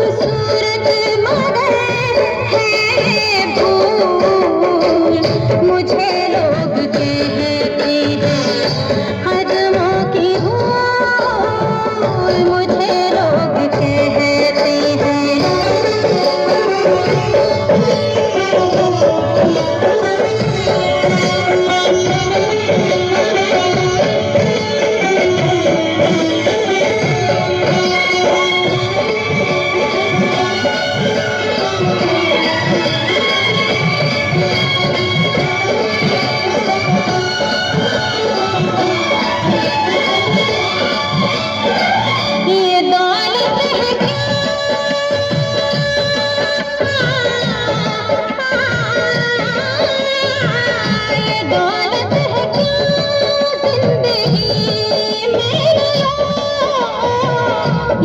खूबसूरत मगर है भूल, मुझे लोग कहते हैं कदमों की भूल, मुझे लोग कहते हैं। ये दौलत है ये दौलत है क्यों जिंदगी में लो,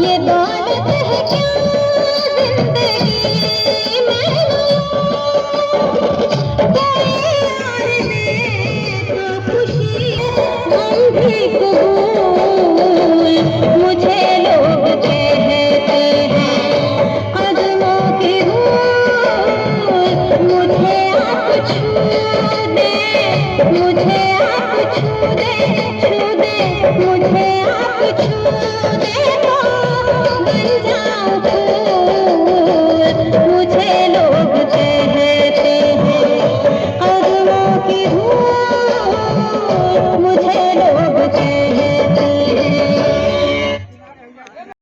ये दौलत है क्यों जिंदगी में लो, कोई और दे तो खुशी गम भी कबूल, मुझे लोग कहते हैं कदमों की धूल, मुझे आप छू दे, मुझे आप छू दे, छू दे, मुझे आप छू दे।